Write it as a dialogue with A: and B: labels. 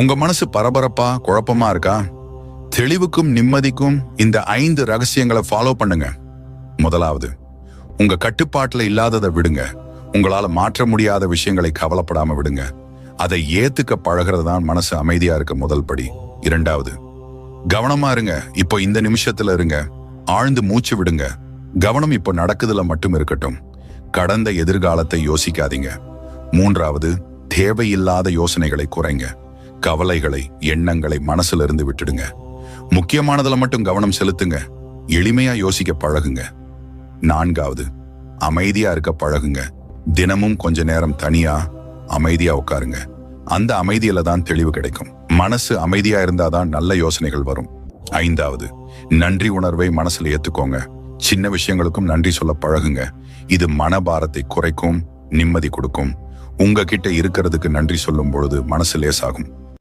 A: உங்க மனசு பரபரப்பா குழப்பமா இருக்கா? தெளிவுக்கும் நிம்மதிக்கும் இந்த 5 ரகசியங்களை ஃபாலோ பண்ணுங்க. முதலாவது, உங்க கட்டுப்பாட்டுல இல்லாததை விடுங்க. உங்களால மாற்ற முடியாத விஷயங்களை கவலைப்படாம விடுங்க. அதை ஏத்துக்க பழகிறது தான் மனசு அமைதியா இருக்க முதல் படி. இரண்டாவது, கவனமா இருங்க. இப்போ இந்த நிமிஷத்துல இருங்க. ஆழ்ந்து மூச்சு விடுங்க. கவனம் இப்போ நடக்குதுல மட்டும் இருக்கட்டும். கடந்த எதிர்காலத்தை யோசிக்காதீங்க. மூன்றாவது, தேவையில்லாத யோசனைகளை குறைங்க. கவலைகளை, எண்ணங்களை மனசுல இருந்து விட்டுடுங்க. முக்கியமானதுல மட்டும் கவனம் செலுத்துங்க. எளிமையா யோசிக்க பழகுங்க. நான்காவது, அமைதியா இருக்க பழகுங்க. தினமும் கொஞ்ச நேரம் தனியா அமைதியா உட்காருங்க. அந்த அமைதியில தான் தெளிவு கிடைக்கும். மனசு அமைதியா இருந்தாதான் நல்ல யோசனைகள் வரும். ஐந்தாவது, நன்றி உணர்வை மனசுல ஏத்துக்கோங்க. சின்ன விஷயங்களுக்கும் நன்றி சொல்ல பழகுங்க. இது மனபாரத்தை குறைக்கும், நிம்மதி கொடுக்கும். உங்ககிட்ட இருக்கிறதுக்கு நன்றி சொல்லும் பொழுது மனசு லேசாகும்.